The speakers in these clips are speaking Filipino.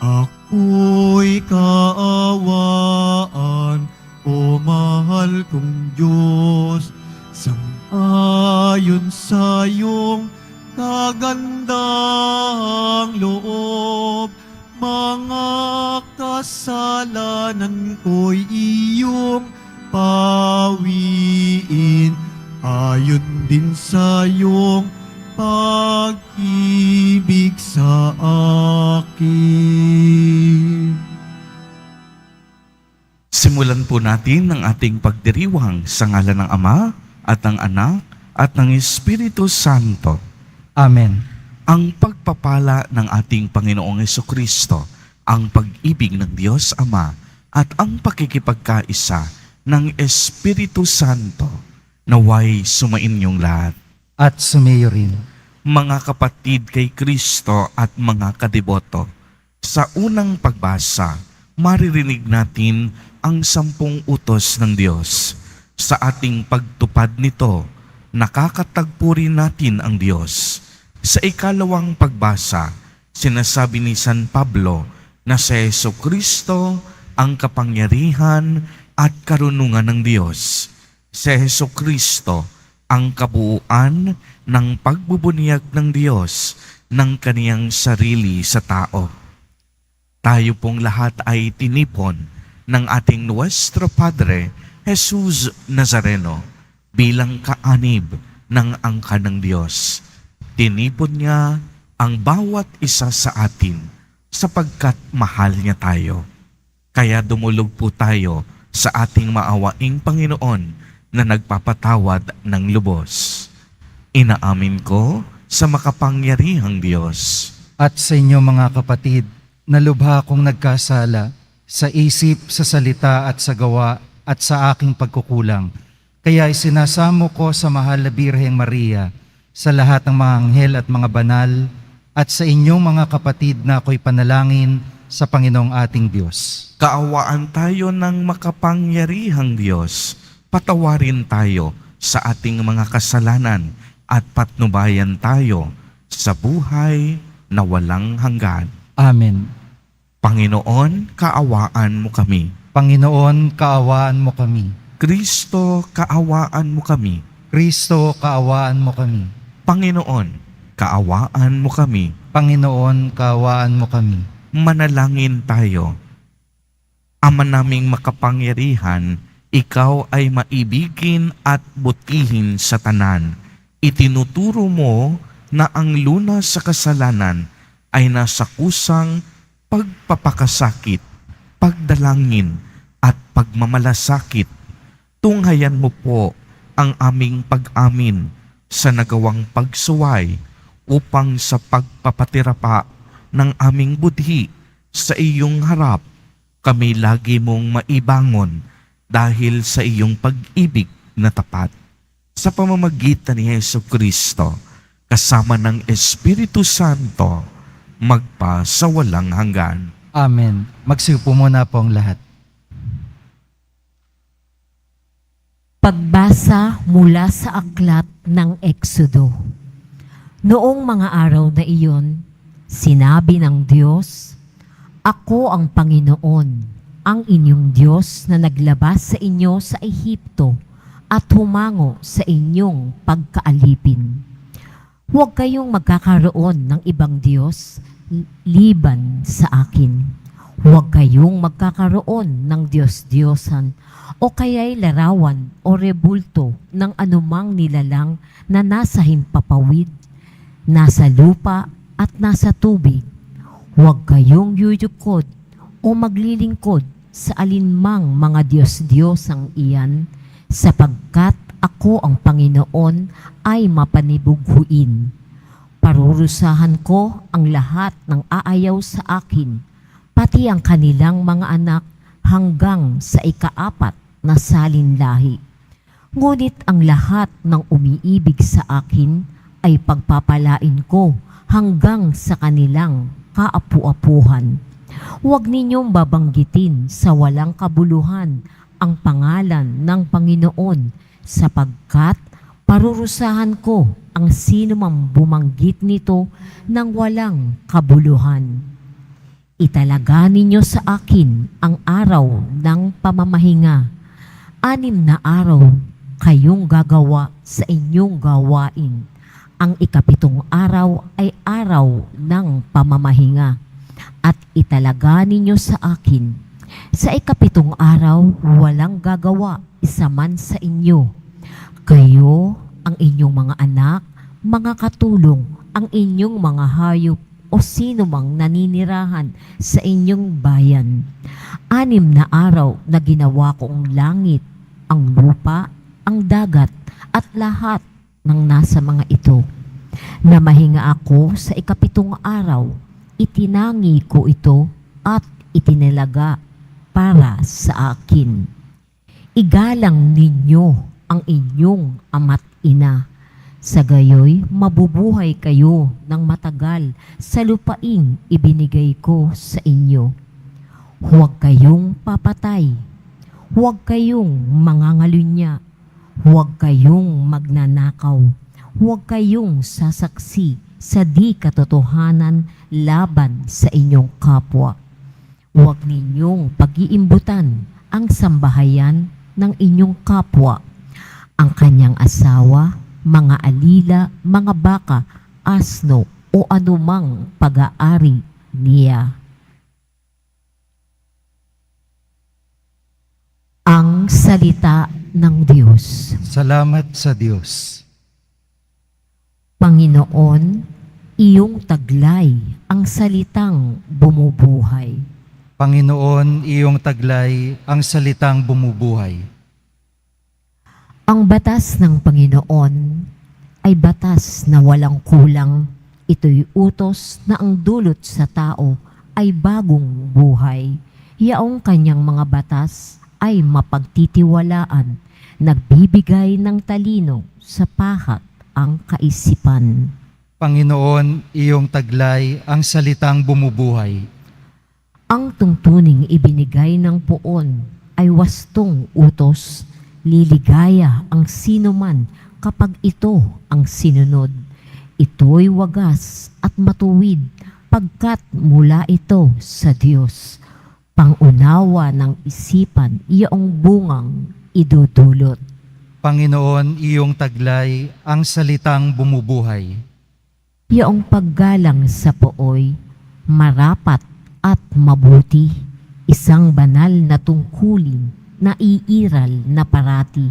Ako'y kaawaan, o mahal kong Diyos, sang-ayon sa iyong kagandang loob. Mga kasalanan ko'y iyong pawiin, ayon din sa iyong pag-ibig sa akin. Simulan po natin ang ating pagdiriwang sa ngalan ng Ama at ng Anak at ng Espiritu Santo. Amen. Ang pagpapala ng ating Panginoong Hesukristo, ang pag-ibig ng Diyos Ama at ang pakikipagkaisa ng Espiritu Santo naway sumainyong lahat. At sumayo rin. Mga kapatid kay Kristo at mga kadiboto, sa unang pagbasa, maririnig natin ang 10 utos ng Diyos. Sa ating pagtupad nito, nakakatagpo rin natin ang Diyos. Sa ikalawang pagbasa, sinasabi ni San Pablo na si Hesukristo ang kapangyarihan at karunungan ng Diyos. Si Hesukristo ang kabuuan ng pagbubunyag ng Diyos ng kaniyang sarili sa tao. Tayo pong lahat ay tinipon ng ating Nuestro Padre, Jesus Nazareno, bilang kaanib ng angkan ng Diyos. Tinipon niya ang bawat isa sa atin sapagkat mahal niya tayo. Kaya dumulog po tayo sa ating maawaing Panginoon na nagpapatawad ng lubos. Inaamin ko sa makapangyarihang Diyos. At sa inyo mga kapatid, nalubha akong nagkasala sa isip, sa salita at sa gawa at sa aking pagkukulang. Kaya isinasamo ko sa mahal na Birheng Maria, sa lahat ng mga anghel at mga banal, at sa inyong mga kapatid na ako'y panalangin sa Panginoong ating Diyos. Kaawaan tayo ng makapangyarihang Diyos. Patawarin tayo sa ating mga kasalanan at patnubayan tayo sa buhay na walang hanggan. Amen. Panginoon, kaawaan mo kami. Panginoon, kaawaan mo kami. Kristo, kaawaan mo kami. Kristo, kaawaan mo kami. Panginoon, kaawaan mo kami. Panginoon, kaawaan mo kami. Manalangin tayo. Ama naming makapangyarihan, ikaw ay maibigin at butihin sa tanan. Itinuturo mo na ang lunas sa kasalanan ay nasa kusang pagpapakasakit, pagdalangin at pagmamalasakit. Tunghayan mo po ang aming pag-amin sa nagawang pagsuway upang sa pagpapatirapa ng aming budhi sa iyong harap, kami lagi mong maibangon dahil sa iyong pag-ibig na tapat. Sa pamamagitan ni Hesukristo, kasama ng Espiritu Santo, magpa sa walang hanggan. Amen. Magsiupo muna po ang lahat. Pagbasa mula sa aklat ng Eksodo. Noong mga araw na iyon, sinabi ng Diyos, "Ako ang Panginoon, ang inyong Diyos na naglabas sa inyo sa Ehipto at humango sa inyong pagkaalipin. Huwag kayong magkakaroon ng ibang Diyos liban sa akin. Huwag kayong magkakaroon ng Diyos-Diyosan o kaya'y larawan o rebulto ng anumang nilalang na nasa himpapawid, nasa lupa at nasa tubig. Huwag kayong yuyukod o maglilingkod sa alinmang mga Diyos-Diyosang iyan, sapagkat ako ang Panginoon ay mapanibughuin. Parurusahan ko ang lahat ng aayaw sa akin, pati ang kanilang mga anak hanggang sa ika-4 na salinlahi. Ngunit ang lahat ng umiibig sa akin ay pagpapalain ko hanggang sa kanilang kaapu-apuhan. Huwag ninyong babanggitin sa walang kabuluhan ang pangalan ng Panginoon, sapagkat parurusahan ko ang sino mang bumanggit nito ng walang kabuluhan. Italaga ninyo sa akin ang araw ng pamamahinga. 6 na araw kayong gagawa sa inyong gawain. Ang 7 araw ay araw ng pamamahinga. At italaga ninyo sa akin. Sa 7 araw, walang gagawa isa man sa inyo. Kayo, ang inyong mga anak, mga katulong, ang inyong mga hayop, o sino mang naninirahan sa inyong bayan. 6 na araw na ginawa ko ang langit, ang lupa, ang dagat, at lahat ng nasa mga ito. Namahinga ako sa 7 araw, itinangi ko ito at itinilaga para sa akin. Igalang ninyo ang inyong ama't ina. Sa gayoy, mabubuhay kayo ng matagal sa lupaing ibinigay ko sa inyo. Huwag kayong papatay. Huwag kayong mangangalunya. Huwag kayong magnanakaw. Huwag kayong sasaksi sa di katotohanan laban sa inyong kapwa. Huwag ninyong pag-iimbutan ang sambahayan ng inyong kapwa, ang kanyang asawa, mga alila, mga baka, asno, o anumang pag-aari niya. Ang salita ng Diyos. Salamat sa Diyos. Panginoon, iyong taglay ang salitang bumubuhay. Panginoon, iyong taglay ang salitang bumubuhay. Ang batas ng Panginoon ay batas na walang kulang. Ito'y utos na ang dulot sa tao ay bagong buhay. Yaong kanyang mga batas ay mapagtitiwalaan, nagbibigay ng talino sa pahat ang kaisipan. Panginoon, iyong taglay ang salitang bumubuhay. Ang tungtuning ibinigay ng poon ay wastong utos. Liligaya ang sinuman kapag ito ang sinunod. Ito'y wagas at matuwid pagkat mula ito sa Diyos. Pangunawa ng isipan iyong bungang idudulot. Panginoon, iyong taglay ang salitang bumubuhay. Iyong paggalang sa pooy, marapat at mabuti, isang banal na tungkulin, naiiral na parati,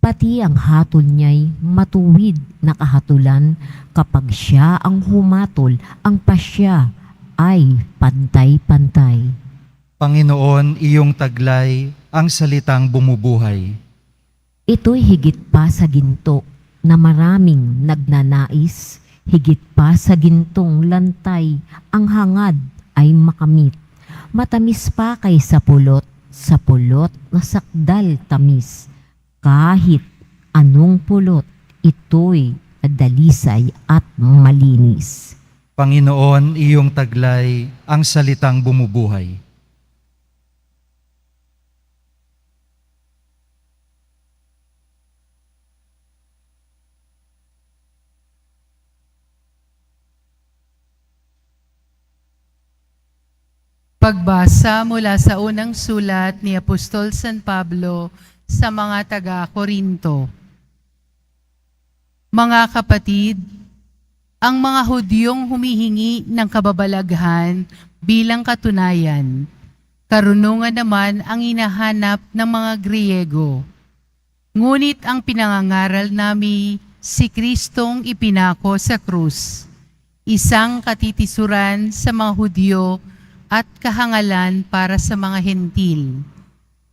pati ang hatol niya'y matuwid na kahatulan. Kapag siya ang humatol, ang pasya ay pantay-pantay. Panginoon, iyong taglay ang salitang bumubuhay. Ito'y higit pa sa ginto na maraming nagnanais, higit pa sa gintong lantay, ang hangad ay makamit. Matamis pa kaysa pulot, sa pulot na sakdal tamis. Kahit anong pulot, ito'y dalisay at malinis. Panginoon, iyong taglay ang salitang bumubuhay. Pagbasa mula sa unang sulat ni Apostol San Pablo sa mga taga-Korinto. Mga kapatid, ang mga Hudyong humihingi ng kababalaghan bilang katunayan, karunungan naman ang hinahanap ng mga Griego. Ngunit ang pinangangaral nami si Kristong ipinako sa krus, isang katitisuran sa mga Hudyo at kahangalan para sa mga hentil.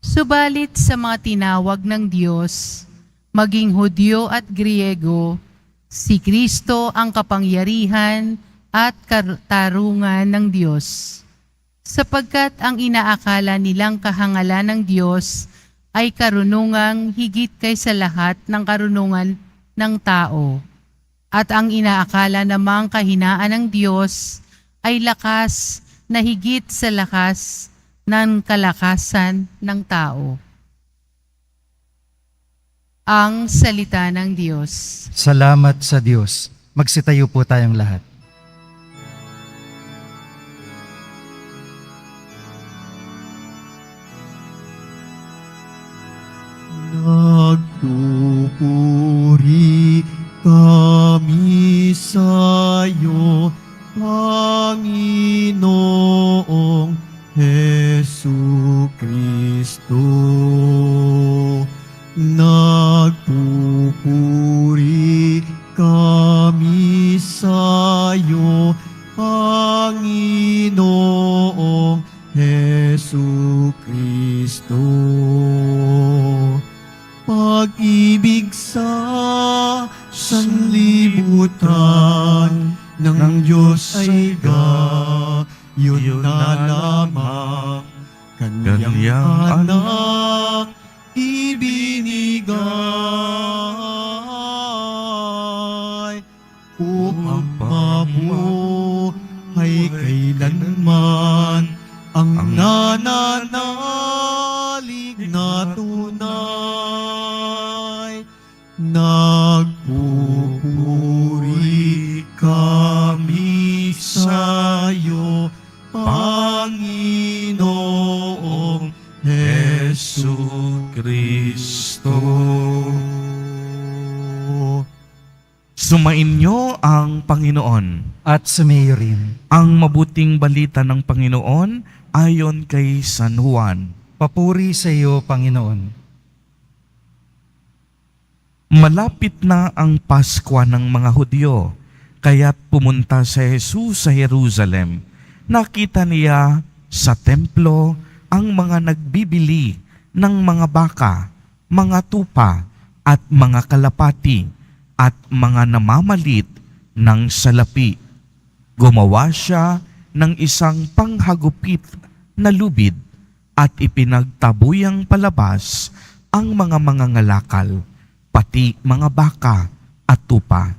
Subalit sa mga tinawag ng Diyos, maging Hudyo at Griego, si Kristo ang kapangyarihan at katarungan ng Diyos. Sapagkat ang inaakala nilang kahangalan ng Diyos ay karunungang higit kaysa lahat ng karunungan ng tao. At ang inaakala namang kahinaan ng Diyos ay lakas na higit sa lakas ng kalakasan ng tao. Ang salita ng Diyos. Salamat sa Diyos. Magsitayo po tayong lahat. Nagpupuri kami sa'yo, Panginoong Hesu Kristo. Nagpupuri kami sa'yo, Panginoong Hesu Kristo. Pag-ibig sa sanlibutan ng Diyos ay gayon na lamang, Kanyang anak ibinigay upang mabuhay kailanman ang nananalig na tunay. Nagpupuri kami sa'yo, Panginoong Hesu Kristo. Sumainyo ang Panginoon. At sumayo rin. Ang mabuting balita ng Panginoon ayon kay San Juan. Papuri sa iyo, Panginoon. Malapit na ang Paskwa ng mga Hudyo, kaya't pumunta si Jesus sa Jerusalem. Nakita niya sa templo ang mga nagbibili ng mga baka, mga tupa at mga kalapati at mga namamalit ng salapi. Gumawa siya ng isang panghagupit na lubid at ipinagtabuyang palabas ang mga mangangalakal, pati mga baka at tupa.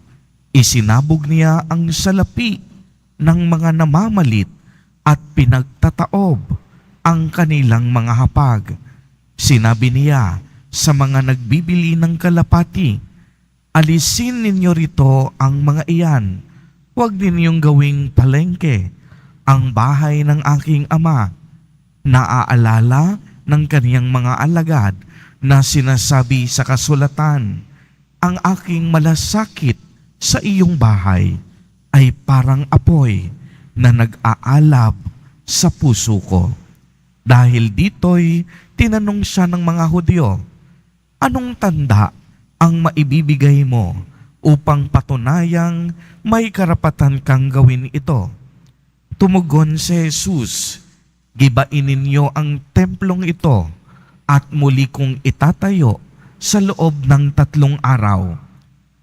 Isinabog niya ang salapi ng mga namamalit at pinagtataob ang kanilang mga hapag. Sinabi niya sa mga nagbibili ng kalapati, "Alisin ninyo rito ang mga iyan. Huwag ninyong gawing palengke ang bahay ng aking ama." Naaalala ng kaniyang mga alagad na sinasabi sa kasulatan, "Ang aking malasakit sa iyong bahay ay parang apoy na nag-aalab sa puso ko." Dahil dito'y tinanong siya ng mga Hudyo, "Anong tanda ang maibibigay mo upang patunayang may karapatan kang gawin ito?" Tumugon si Jesus, "Gibain ninyo ang templong ito at muli kong itatayo sa loob ng 3 araw.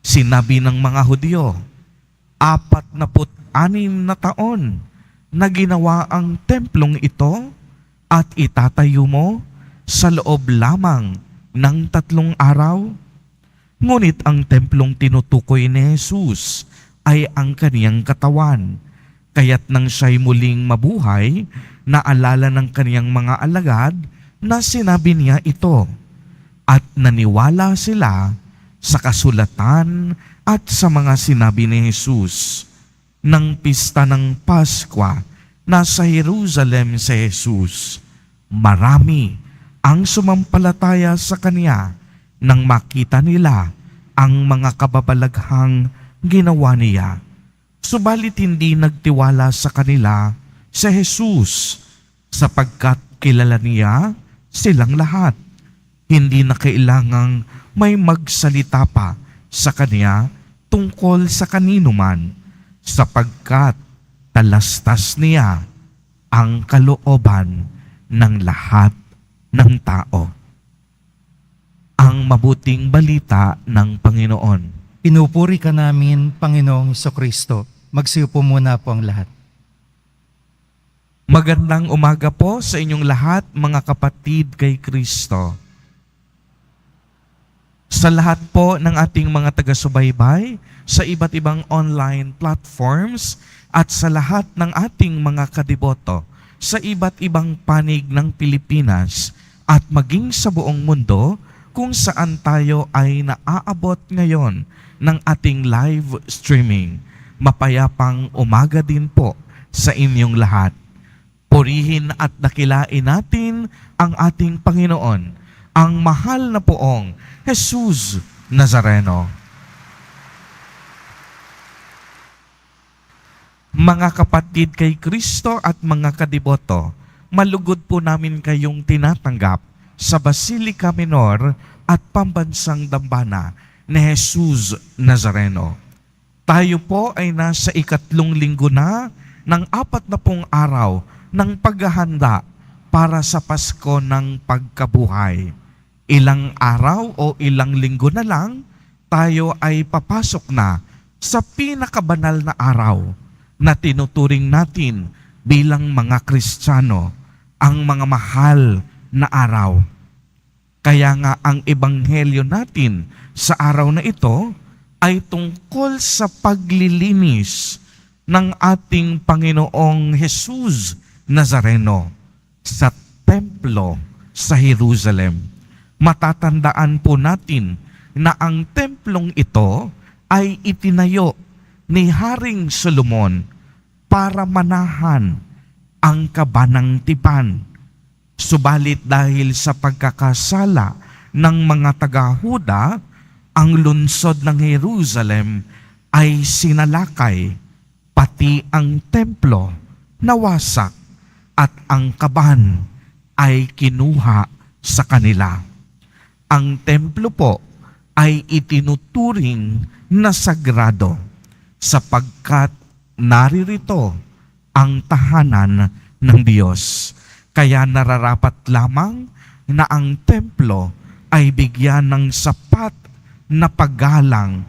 Sinabi ng mga Hudyo, 46 na taon na ginawa ang templong ito at itatayo mo sa loob lamang ng 3 araw? Ngunit ang templong tinutukoy ni Jesus ay ang kaniyang katawan. Kaya't nang siya'y muling mabuhay, naalala ng kaniyang mga alagad na sinabi niya ito, at naniwala sila sa kasulatan at sa mga sinabi ni Jesus. Nang pista ng Paskwa, nasa Jerusalem si Jesus. Marami ang sumampalataya sa kaniya nang makita nila ang mga kababalaghang ginawa niya. Subalit hindi nagtiwala sa kanila si Jesus sapagkat kilala niya silang lahat. Hindi na kailangang may magsalita pa sa kanya tungkol sa kanino man sapagkat talastas niya ang kalooban ng lahat ng tao. Ang mabuting balita ng Panginoon. Pinupuri ka namin, Panginoong Hesukristo. Magsiupo muna po ang lahat. Magandang umaga po sa inyong lahat, mga kapatid kay Kristo. Sa lahat po ng ating mga taga-subaybay sa iba't ibang online platforms at sa lahat ng ating mga kadiboto sa iba't ibang panig ng Pilipinas at maging sa buong mundo kung saan tayo ay naaabot ngayon ng ating live streaming. Mapayapang umaga din po sa inyong lahat. Purihin at dakilain natin ang ating Panginoon ang mahal na poong Jesus Nazareno. Mga kapatid kay Kristo at mga kadiboto, malugod po namin kayong tinatanggap sa Basilica Minor at Pambansang Dambana ni Jesus Nazareno. Tayo po ay nasa 3 linggo na ng 40 araw ng paghahanda para sa Pasko ng Pagkabuhay. Ilang araw o ilang linggo na lang, tayo ay papasok na sa pinakabanal na araw na tinuturing natin bilang mga Kristiyano, ang mga mahal na araw. Kaya nga ang ebanghelyo natin sa araw na ito ay tungkol sa paglilinis ng ating Panginoong Jesus Nazareno sa templo sa Jerusalem. Matatandaan po natin na ang templong ito ay itinayo ni Haring Solomon para manahan ang kabanang tipan. Subalit dahil sa pagkakasala ng mga taga-Huda, ang lungsod ng Jerusalem ay sinalakay, pati ang templo nawasak at ang kaban ay kinuha sa kanila. Ang templo po ay itinuturing na sagrado sapagkat naririto ang tahanan ng Diyos. Kaya nararapat lamang na ang templo ay bigyan ng sapat na paggalang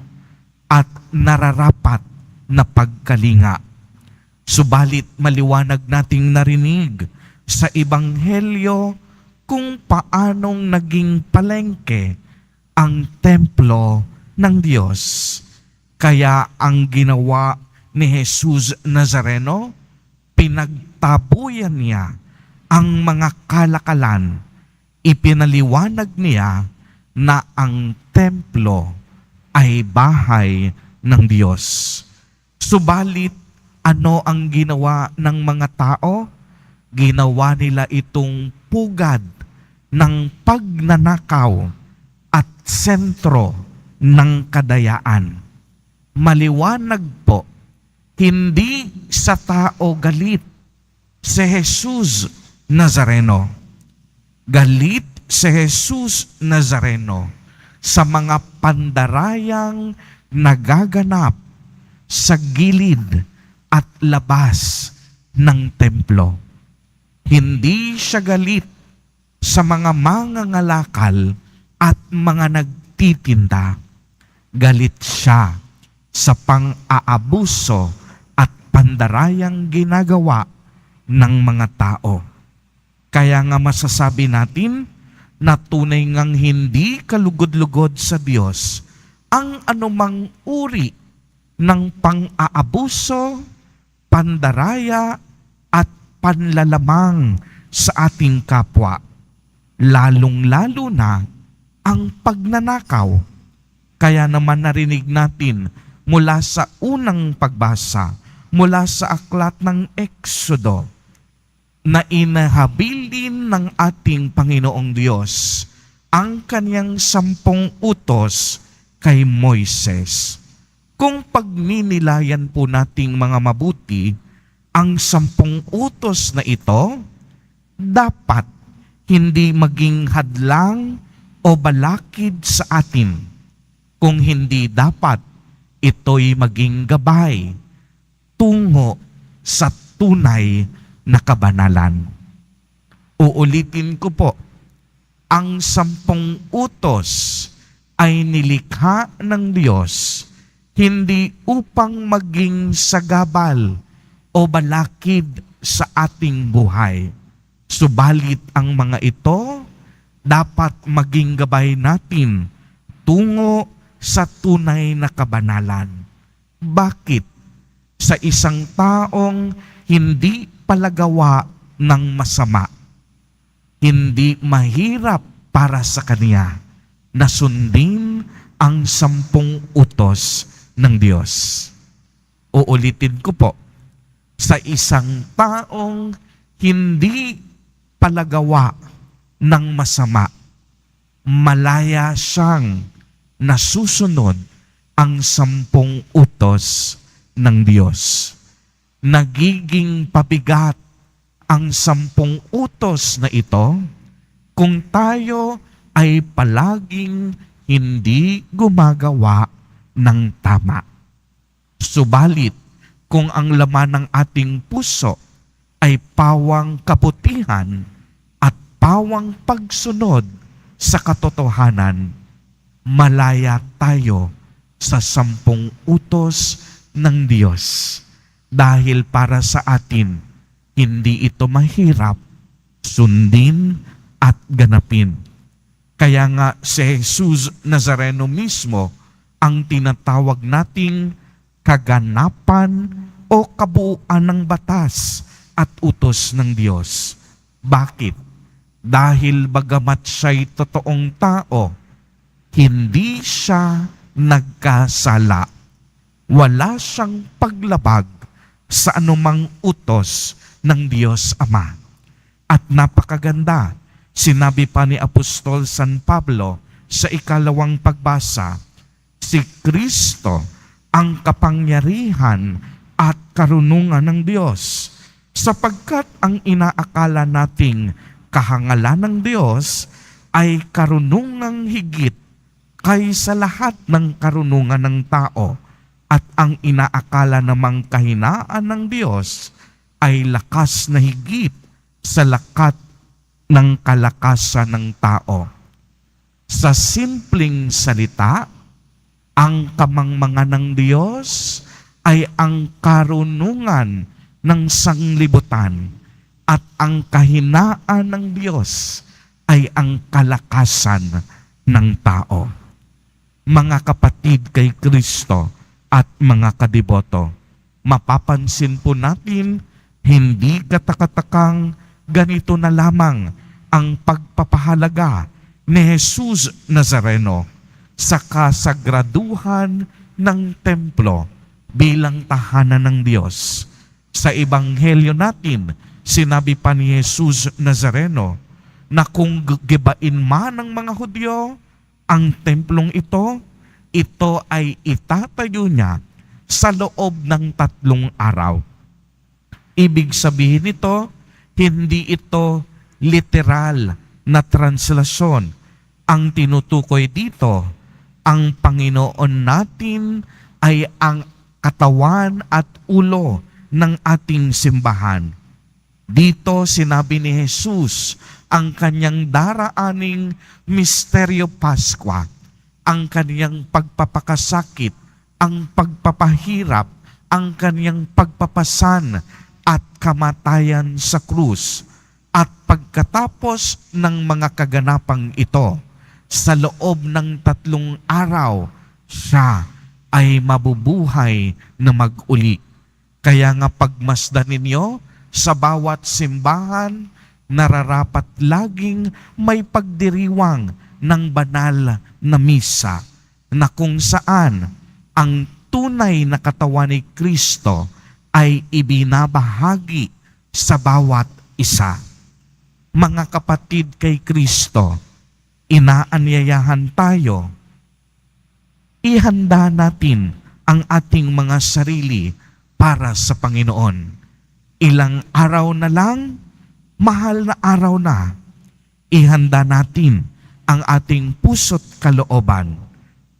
at nararapat na pagkalinga. Subalit maliwanag nating narinig sa Ebanghelyo kung paanong naging palengke ang templo ng Diyos. Kaya ang ginawa ni Jesus Nazareno, pinagtabuyan niya ang mga kalakalan. Ipinaliwanag niya na ang templo ay bahay ng Diyos. Subalit, ano ang ginawa ng mga tao? Ginawa nila itong pugad ng pagnanakaw at sentro ng kadayaan. Maliwanag po, hindi sa tao galit si Jesus Nazareno. Galit si Jesus Nazareno sa mga pandarayang nagaganap sa gilid at labas ng templo. Hindi siya galit sa mga mangangalakal at mga nagtitinda. Galit siya sa pang-aabuso at pandarayang ginagawa ng mga tao. Kaya nga masasabi natin na tunay ngang hindi kalugod-lugod sa Diyos ang anumang uri ng pang-aabuso, pandaraya at panlalamang sa ating kapwa. Lalong-lalo na ang pagnanakaw. Kaya naman narinig natin mula sa unang pagbasa, mula sa aklat ng Exodo, na inahabilin ng ating Panginoong Diyos ang kanyang 10 utos kay Moises. Kung pagninilayan po nating mga mabuti, ang 10 utos na ito, dapat hindi maging hadlang o balakid sa atin. Kung hindi dapat, ito'y maging gabay tungo sa tunay na kabanalan. Uulitin ko po, ang 10 utos ay nilikha ng Diyos hindi upang maging sagabal o balakid sa ating buhay. Subalit ang mga ito dapat maging gabay natin tungo sa tunay na kabanalan. Bakit? Sa isang taong hindi palagawa ng masama, hindi mahirap para sa kanya na sundin ang 10 utos ng Diyos. Uulitin ko po, sa isang taong hindi palagawa ng masama, malaya siyang nasusunod ang 10 utos ng Diyos. Nagiging pabigat ang 10 utos na ito kung tayo ay palaging hindi gumagawa ng tama. Subalit, kung ang laman ng ating puso ay pawang kabutihan at pawang pagsunod sa katotohanan, malaya tayo sa 10 utos ng Diyos. Dahil para sa atin, hindi ito mahirap sundin at ganapin. Kaya nga si Jesus Nazareno mismo ang tinatawag nating kaganapan o kabuuan ng batas at utos ng Diyos. Bakit? Dahil bagamat siya'y totoong tao, hindi siya nagkasala. Wala siyang paglabag sa anumang utos ng Diyos Ama. At napakaganda, sinabi pa ni Apostol San Pablo sa 2nd pagbasa, si Kristo ang kapangyarihan at karunungan ng Diyos, sapagkat ang inaakala nating kahangalan ng Diyos ay karunungang higit kaysa lahat ng karunungan ng tao, at ang inaakala namang kahinaan ng Diyos ay lakas na higit sa lakat ng kalakasan ng tao. Sa simpleng salita, ang kamangmangan ng Diyos ay ang karunungan ng sanglibutan, at ang kahinaan ng Diyos ay ang kalakasan ng tao. Mga kapatid kay Kristo at mga kadiboto, mapapansin po natin, hindi katakatakang ganito na lamang ang pagpapahalaga ni Jesus Nazareno sa kasagraduhan ng templo bilang tahanan ng Diyos. Sa Ebanghelyo natin, sinabi pa ni Jesus Nazareno na kung gibain man ng mga Hudyo ang templong ito ay itatayo niya sa loob ng 3 araw. Ibig sabihin nito, hindi ito literal na translasyon. Ang tinutukoy dito, ang Panginoon natin ay ang katawan at ulo ng ating simbahan. Dito sinabi ni Jesus ang kanyang daraaning misteryo Paskwa, ang kanyang pagpapakasakit, ang pagpapahirap, ang kanyang pagpapasan at kamatayan sa krus. At pagkatapos ng mga kaganapang ito, sa loob ng 3 araw, siya ay mabubuhay na mag-uli. Kaya nga pagmasdan ninyo sa bawat simbahan, nararapat laging may pagdiriwang ng banal na misa na kung saan ang tunay na katawan ni Kristo ay ibinabahagi sa bawat isa. Mga kapatid kay Kristo, inaanyayahan tayo, ihanda natin ang ating mga sarili para sa Panginoon. Ilang araw na lang, mahal na araw na, ihanda natin ang ating puso't kalooban.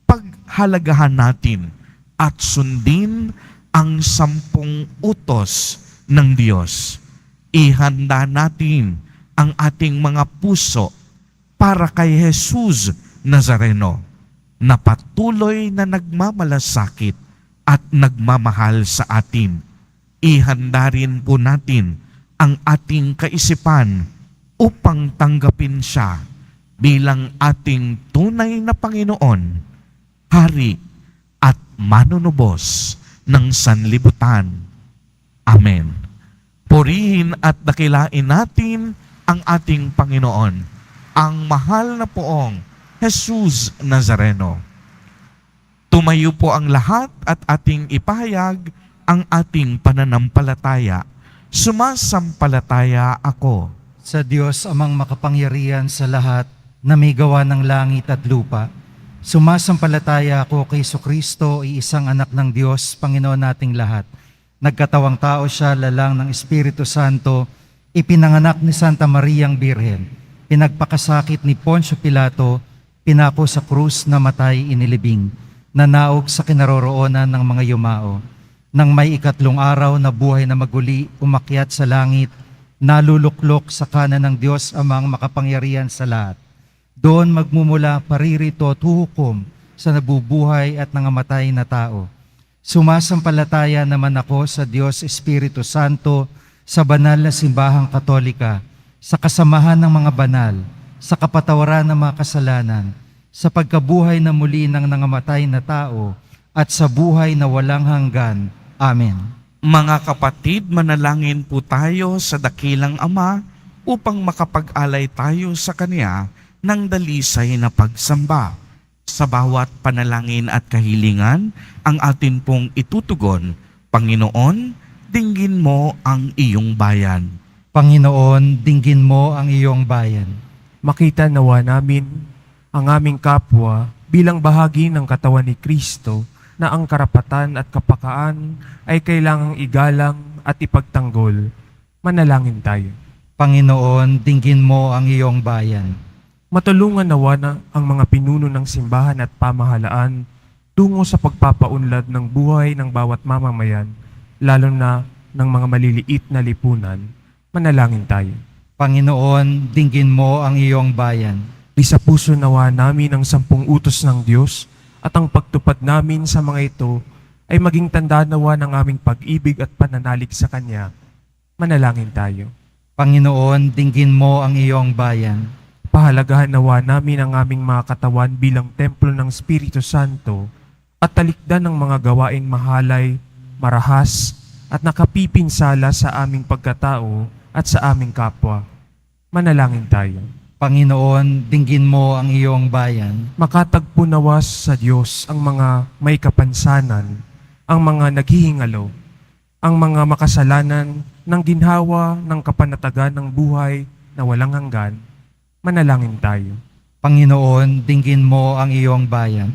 Paghalagahan natin at sundin ang 10 utos ng Diyos. Ihanda natin ang ating mga puso para kay Jesus Nazareno, na patuloy na nagmamalasakit at nagmamahal sa atin. Ihanda rin po natin ang ating kaisipan upang tanggapin siya bilang ating tunay na Panginoon, Hari at Manunubos ng sanlibutan. Amen. Purihin at dakilain natin ang ating Panginoon, ang mahal na poong Jesus Nazareno. Tumayo po ang lahat at ating ipahayag ang ating pananampalataya. Sumasampalataya ako Sa Diyos amang makapangyarihan sa lahat, na may gawa ng langit at lupa. Sumasampalataya ako kay Kristo, iisang anak ng Diyos, Panginoon nating lahat. Nagkatawang tao siya, lalang ng Espiritu Santo, ipinanganak ni Santa Mariang Birhen, pinagpakasakit ni Poncio Pilato, pinako sa krus, namatay, inilibing, nanaog sa kinaroroonan ng mga yumao. Nang may ikatlong araw na buhay na maguli, umakyat sa langit, naluluklok sa kanan ng Diyos Amang makapangyarihan sa lahat. Doon magmumula paririto at huhukom sa nabubuhay at nangamatay na tao. Sumasampalataya naman ako sa Diyos Espiritu Santo, sa banal na simbahang katolika, sa kasamahan ng mga banal, sa kapatawaran ng mga kasalanan, sa pagkabuhay na muli ng nangamatay na tao, at sa buhay na walang hanggan. Amen. Mga kapatid, manalangin po tayo sa dakilang Ama upang makapag-alay tayo sa Kanya ng dalisay na pagsamba. Sa bawat panalangin at kahilingan, ang atin pong itutugon, Panginoon, dinggin mo ang iyong bayan. Panginoon, dinggin mo ang iyong bayan. Makita nawa namin ang aming kapwa bilang bahagi ng katawan ni Kristo, na ang karapatan at kapakaan ay kailangang igalang at ipagtanggol. Manalangin tayo. Panginoon, dinggin mo ang iyong bayan. Matulungan nawa na ang mga pinuno ng simbahan at pamahalaan tungo sa pagpapaunlad ng buhay ng bawat mamamayan, lalo na ng mga maliliit na lipunan. Manalangin tayo. Panginoon, dinggin mo ang iyong bayan. Isa puso nawa namin ang 10 utos ng Diyos, at ang pagtupad namin sa mga ito ay maging tanda nawa ng aming pag-ibig at pananalig sa Kanya. Manalangin tayo. Panginoon, dinggin mo ang iyong bayan. Pahalagahan nawa namin ang aming mga katawan bilang templo ng Espiritu Santo at talikdan ng mga gawaing mahalay, marahas at nakapipinsala sa aming pagkatao at sa aming kapwa. Manalangin tayo. Panginoon, dinggin mo ang iyong bayan. Makatagpo nawa sa Diyos ang mga may kapansanan, ang mga naghihingalo, ang mga makasalanan ng ginhawa ng kapanatagan ng buhay na walang hanggan. Manalangin tayo. Panginoon, dinggin mo ang iyong bayan.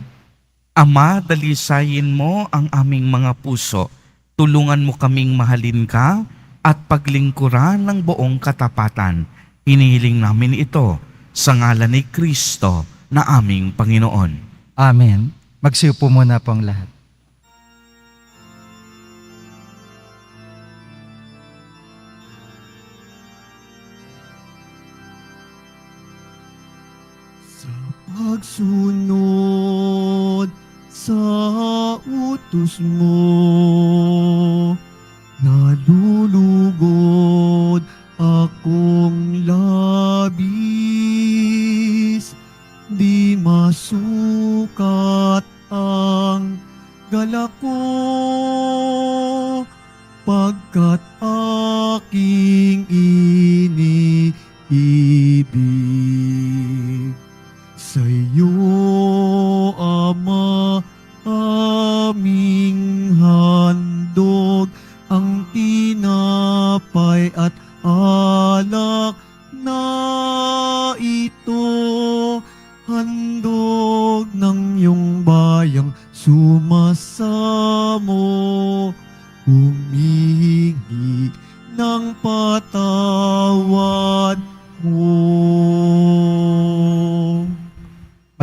Ama, dalisayin mo ang aming mga puso. Tulungan mo kaming mahalin ka at paglingkuran ng buong katapatan. Hinihiling namin ito sa ngalan ni Kristo na aming Panginoon. Amen. Magsiupo muna po ang lahat. Sa pagsunod sa utos mo, nalulugod akong labis, di masukat ang galak ko, pagkat aking iniibig. Sa'yo, Ama, aming handog ang tinapay at alak na ito, handog ng iyong bayang sumasamo, humihingi ng patawad mo.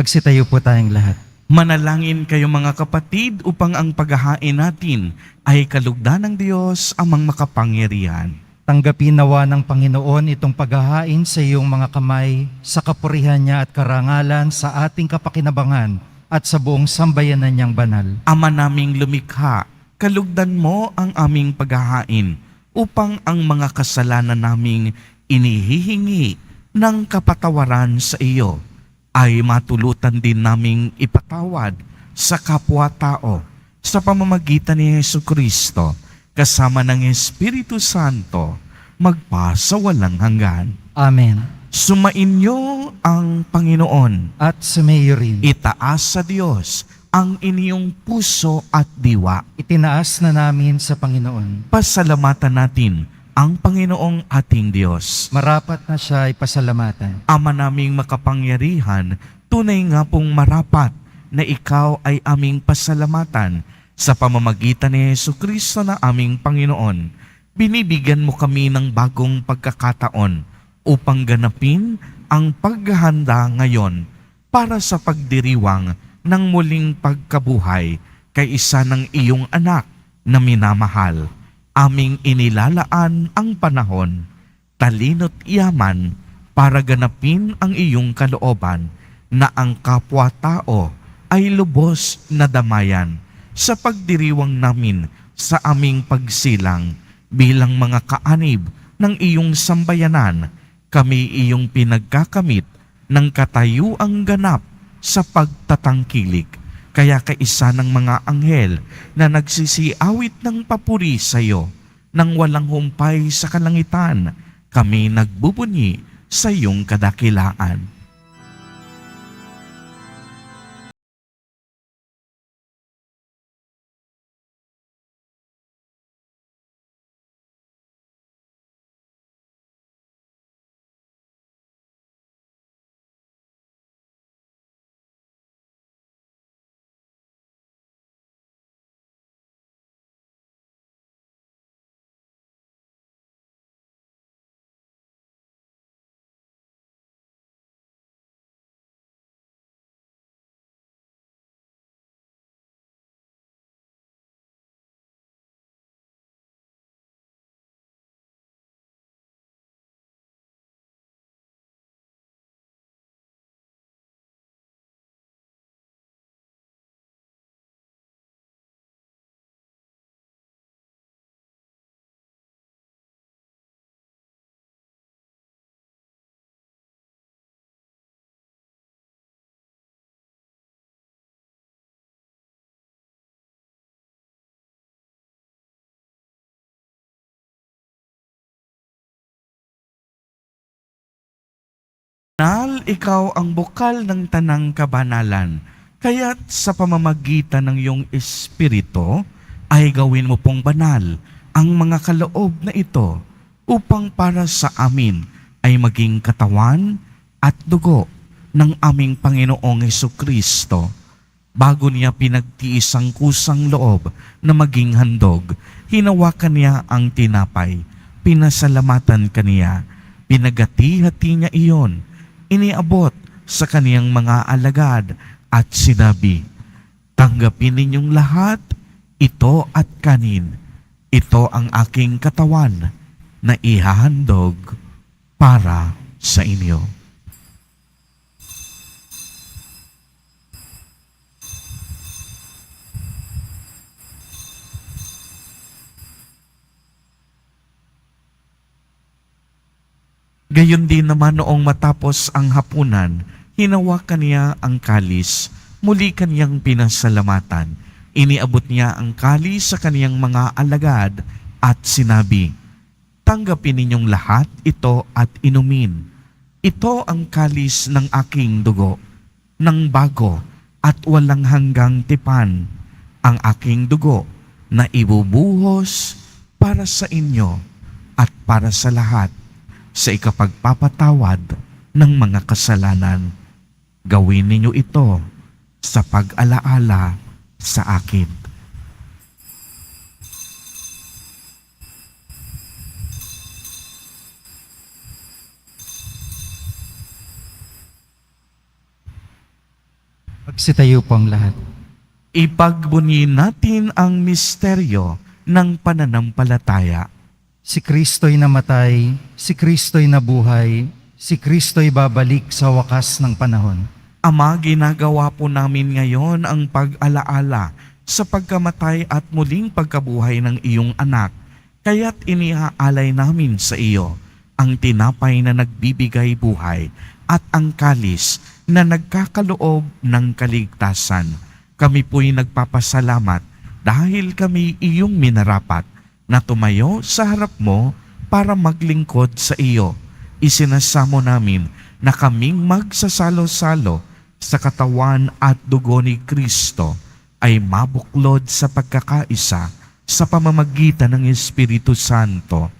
Magsitayo po tayong lahat. Manalangin kayo mga kapatid upang ang paghahain natin ay kalugdan ng Diyos amang makapangyarihan. Tanggapin nawa ng Panginoon itong paghahain sa iyong mga kamay, sa kapurihan niya at karangalan, sa ating kapakinabangan at sa buong sambayanan niyang banal. Ama naming lumikha, kalugdan mo ang aming paghahain upang ang mga kasalanan naming inihihingi ng kapatawaran sa iyo ay matulutan din naming ipatawad sa kapwa-tao sa pamamagitan ni Jesucristo kasama ng Espiritu Santo magpasawalang hanggan. Amen. Sumainyo ang Panginoon. At sumayo rin. Itaas sa Diyos ang inyong puso at diwa. Itinaas na namin sa Panginoon. Pasalamatan natin ang Panginoong ating Diyos. Marapat na siya ay pasalamatan. Ama naming makapangyarihan, tunay nga pong marapat na ikaw ay aming pasalamatan sa pamamagitan ni Jesucristo na aming Panginoon. Binibigyan mo kami ng bagong pagkakataon upang ganapin ang paghahanda ngayon para sa pagdiriwang ng muling pagkabuhay kay isa ng iyong anak na minamahal. Aming inilalaan ang panahon, talino't yaman para ganapin ang iyong kalooban na ang kapwa-tao ay lubos na damayan sa pagdiriwang namin sa aming pagsilang bilang mga kaanib ng iyong sambayanan. Kami iyong pinagkakamit ng katayuang ganap sa pagtatangkilik. Kaya kaisa ng mga anghel na nagsisiawit ng papuri sa iyo nang walang humpay sa kalangitan, kami nagbubunyi sa iyong kadakilaan. Banal, ikaw ang bukal ng tanang kabanalan, kaya't sa pamamagitan ng iyong Espiritu ay gawin mo pong banal ang mga kaloob na ito upang para sa amin ay maging katawan at dugo ng aming Panginoong Jesucristo. Bago niya pinagtiis ang kusang loob na maging handog, hinawakan niya ang tinapay, pinasalamatan kaniya, pinagati-hati niya iyon, iniabot sa kaniyang mga alagad at sinabi, "Tanggapin ninyong lahat, ito at kanin. Ito ang aking katawan na ihahandog para sa inyo." Gayon din naman noong matapos ang hapunan, hinawakan niya ang kalis, muli kaniyang pinasalamatan. Iniabot niya ang kalis sa kaniyang mga alagad at sinabi, "Tanggapin ninyong lahat ito at inumin. Ito ang kalis ng aking dugo, ng bago at walang hanggang tipan, ang aking dugo na ibubuhos para sa inyo at para sa lahat sa ikapagpapatawad ng mga kasalanan. Gawin ninyo ito sa pag-alaala sa akin." Magsitayo po ang lahat. Ipagbunyin natin ang misteryo ng pananampalataya. Si Kristo'y namatay, si Kristo'y nabuhay, si Kristo'y babalik sa wakas ng panahon. Ama, ginagawa po namin ngayon ang pag-alaala sa pagkamatay at muling pagkabuhay ng iyong anak. Kaya't iniaalay namin sa iyo ang tinapay na nagbibigay buhay at ang kalis na nagkakaloob ng kaligtasan. Kami po'y nagpapasalamat dahil kami iyong minarapat na tumayo sa harap mo para maglingkod sa iyo. Isinasamo namin na kaming magsasalo-salo sa katawan at dugo ni Kristo ay mabuklod sa pagkakaisa sa pamamagitan ng Espiritu Santo.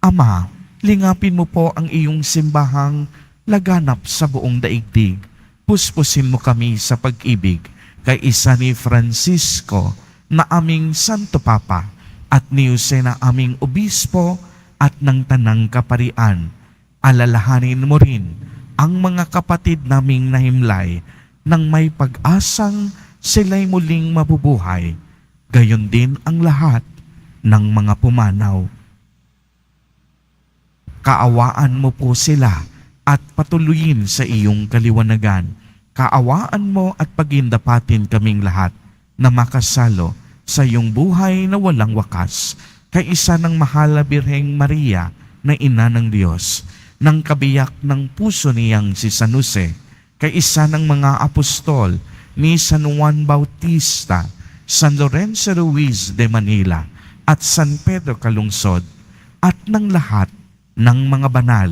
Ama, lingapin mo po ang iyong simbahang laganap sa buong daigdig. Puspusin mo kami sa pag-ibig kay isa ni Francisco na aming Santo Papa at ni Jose na aming Obispo at ng Tanang Kaparian. Alalahanin mo rin ang mga kapatid naming nahimlay nang may pag-asang sila'y muling mabubuhay. Gayon din ang lahat ng mga pumanaw. Kaawaan mo po sila at patuloyin sa iyong kaliwanagan. Kaawaan mo at pagindapatin kaming lahat na makasalo sa iyong buhay na walang wakas, kay isa ng mahal na Birheng Maria na ina ng Diyos, ng kabiyak ng puso niyang si San Jose, kay isa ng mga apostol ni San Juan Bautista, San Lorenzo Ruiz de Manila, at San Pedro Calungsod, at ng lahat ng mga banal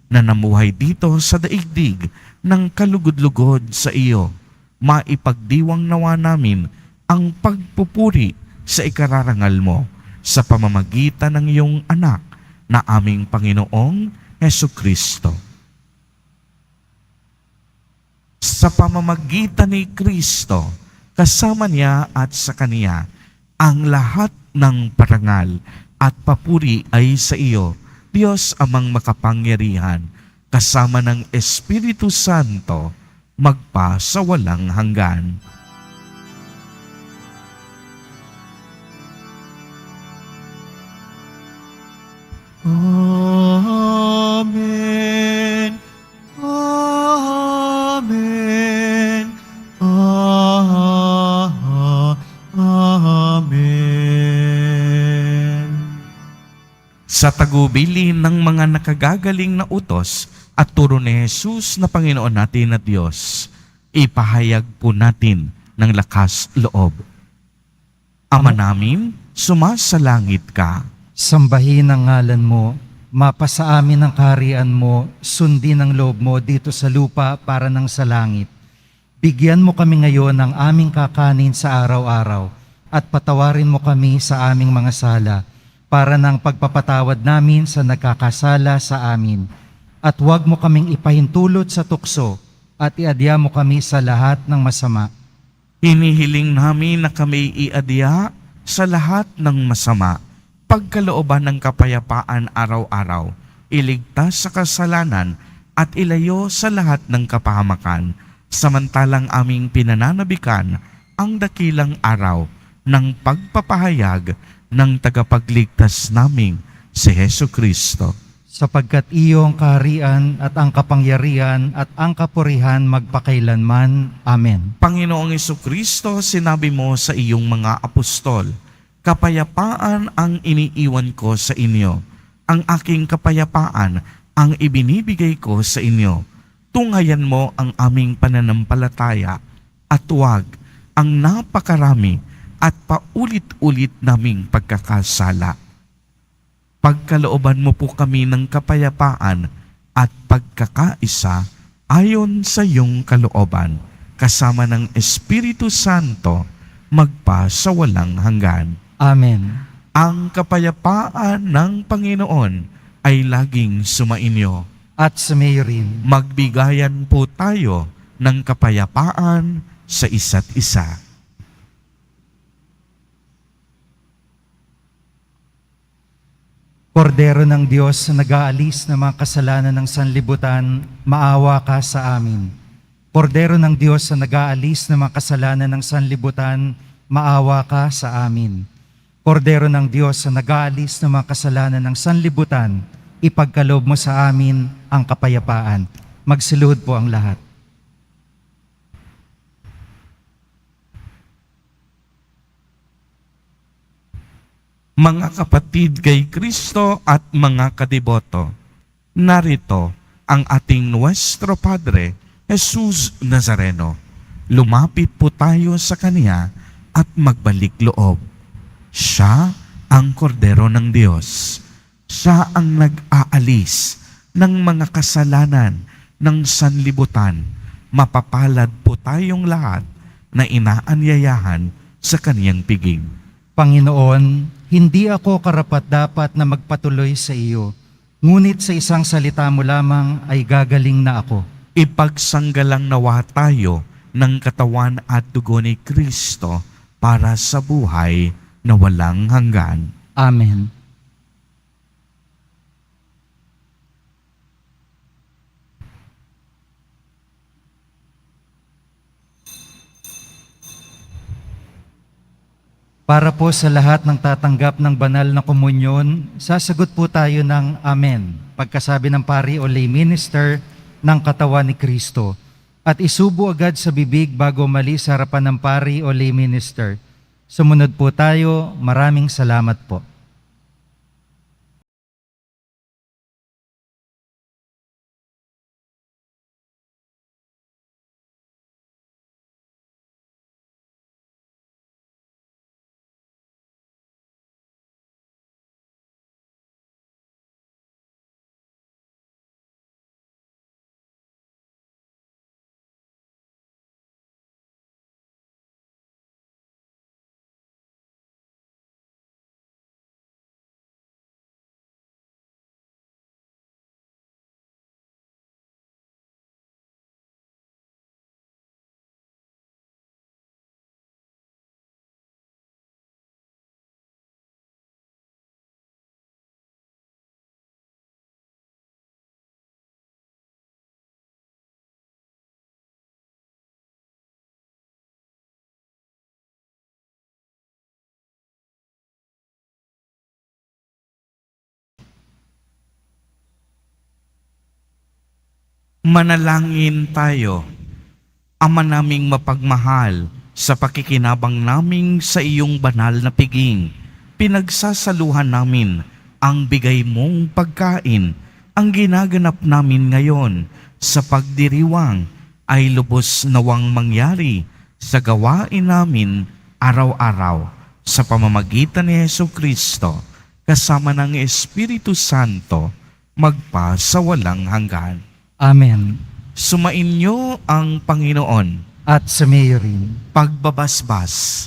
na namuhay dito sa daigdig ng kalugod-lugod sa iyo. Maipagdiwang nawa namin ang pagpupuri sa ikararangal mo sa pamamagitan ng iyong anak na aming Panginoong Hesukristo. Sa pamamagitan ni Kristo, kasama niya at sa Kaniya, ang lahat ng parangal at papuri ay sa iyo, Diyos amang makapangyarihan, kasama ng Espiritu Santo, magpa sa walang hanggan. Amen. Amen. Amen. Sa tagubilin ng mga nakagagaling na utos at turo ni Jesus na Panginoon natin at Diyos, ipahayag po natin ng lakas loob. Ama namin, sumasalangit ka. Sambahin ang ngalan mo, mapasa amin ang kaharian mo, sundin ang loob mo dito sa lupa para ng sa langit. Bigyan mo kami ngayon ng aming kakanin sa araw-araw at patawarin mo kami sa aming mga sala para ng pagpapatawad namin sa nagkakasala sa amin. At huwag mo kaming ipahintulot sa tukso at iadya mo kami sa lahat ng masama. Hinihiling namin na kami iadya sa lahat ng masama, pagkalooban ng kapayapaan araw-araw, iligtas sa kasalanan at ilayo sa lahat ng kapahamakan, samantalang aming pinananabikan ang dakilang araw ng pagpapahayag ng tagapagligtas naming si Hesukristo. Sapagkat iyo ang kaharian at ang kapangyarihan at ang kapurihan magpakailanman. Amen. Panginoong Hesukristo, sinabi mo sa iyong mga apostol, kapayapaan ang iniiwan ko sa inyo. Ang aking kapayapaan ang ibinibigay ko sa inyo. Tunghayan mo ang aming pananampalataya at huwag ang napakarami at paulit-ulit naming pagkakasala. Pagkalooban mo po kami ng kapayapaan at pagkakaisa ayon sa iyong kalooban, kasama ng Espiritu Santo, magpa sa walang hanggan. Amen. Ang kapayapaan ng Panginoon ay laging sumainyo. At sa rin. Magbigayan po tayo ng kapayapaan sa isa't isa. Kordero ng Diyos na nag-aalis ng mga kasalanan ng sanlibutan, maawa ka sa amin. Kordero ng Diyos na nag-aalis ng mga kasalanan ng sanlibutan, maawa ka sa amin. Kordero ng Diyos na nag-aalis ng mga kasalanan ng sanlibutan, ipagkaloob mo sa amin ang kapayapaan. Magsiluhod po ang lahat. Mga kapatid kay Kristo at mga kadiboto, narito ang ating Nuestro Padre, Jesus Nazareno. Lumapit po tayo sa Kaniya at magbalik loob. Siya ang kordero ng Diyos. Siya ang nag-aalis ng mga kasalanan ng sanlibutan. Mapapalad po tayong lahat na inaanyayahan sa Kaniyang piging. Panginoon, Hindi ako karapat-dapat na magpatuloy sa iyo, ngunit sa isang salita mo lamang ay gagaling na ako. Ipagsanggalang nawa tayo ng katawan at dugo ni Kristo para sa buhay na walang hanggan. Amen. Para po sa lahat ng tatanggap ng banal na komunyon, sasagot po tayo ng Amen, pagkasabi ng pari o lay minister ng katawan ni Kristo, at isubo agad sa bibig bago mali sa harapan ng pari o lay minister. Sumunod po tayo, maraming salamat po. Manalangin tayo. Ama naming mapagmahal, sa pakikinabang naming sa iyong banal na piging, pinagsasaluhan namin ang bigay mong pagkain. Ang ginaganap namin ngayon sa pagdiriwang ay lubos nawang mangyari sa gawain namin araw-araw sa pamamagitan ni Jesucristo kasama ng Espiritu Santo magpa sa walang hanggan. Amen. Sumainyo ang Panginoon. At sa mayo rin. Pagbabasbas.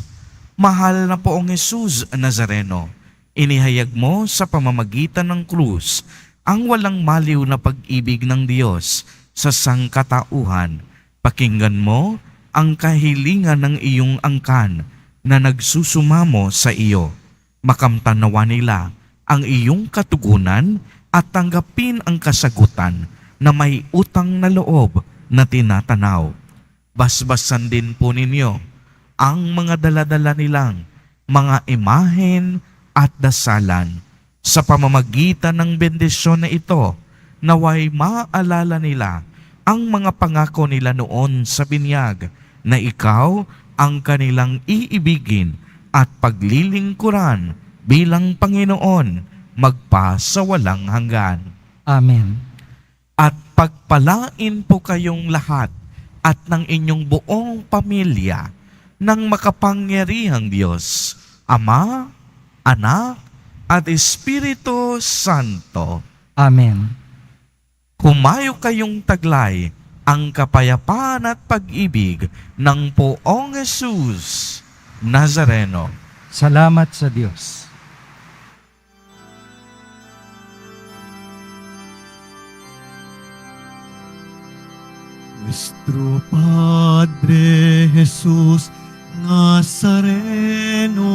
Mahal na poong Jesus Nazareno, inihayag mo sa pamamagitan ng krus ang walang maliw na pag-ibig ng Diyos sa sangkatauhan. Pakinggan mo ang kahilingan ng iyong angkan na nagsusumamo sa iyo. Makamtan nawa nila ang iyong katugunan at tanggapin ang kasagutan na may utang na loob na tinatanaw. Basbasan din po ninyo ang mga daladala nilang mga imahen at dasalan. Sa pamamagitan ng bendisyon na ito, naway maalala nila ang mga pangako nila noon sa binyag na ikaw ang kanilang iibigin at paglilingkuran bilang Panginoon magpa sa walang hanggan. Amen. At pagpalain po kayong lahat at ng inyong buong pamilya ng makapangyarihang Diyos, Ama, Anak, at Espiritu Santo. Amen. Humayo kayong taglay ang kapayapaan at pag-ibig ng poong Jesus Nazareno. Salamat sa Diyos. Nuestro Padre Jesús Nazareno,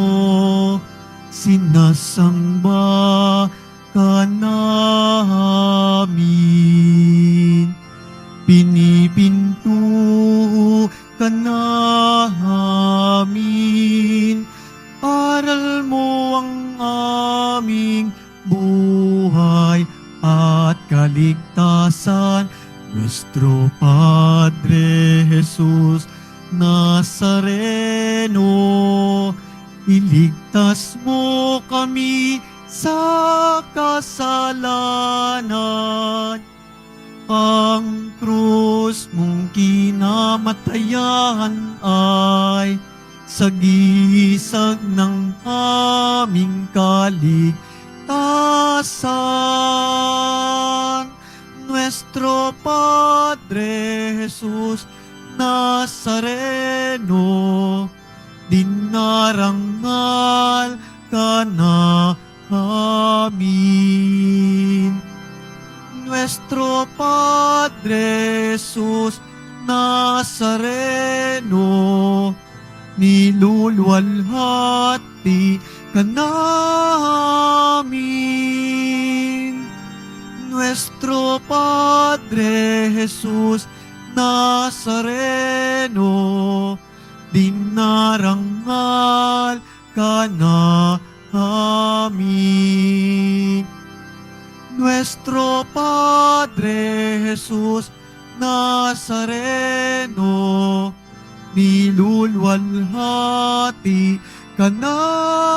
sinasamba ka namin, pinipinto ka namin, aral mo ang aming buhay at kaligtasan. Nuestro Padre Jesús Nazareno, iligtas mo kami sa kasalanan. Ang krus mong kinamatayan ay sagisag ng aming kaligtasan. Nuestro Padre Jesús Nazareno, dinarangal ka namin. Nuestro Padre Jesus Nazareno, niluluwalhati ka namin. Nuestro Padre Jesus Nazareno, dinarangal ka namin. Nuestro Padre Jesus Nazareno, niluluwalhati ka namin.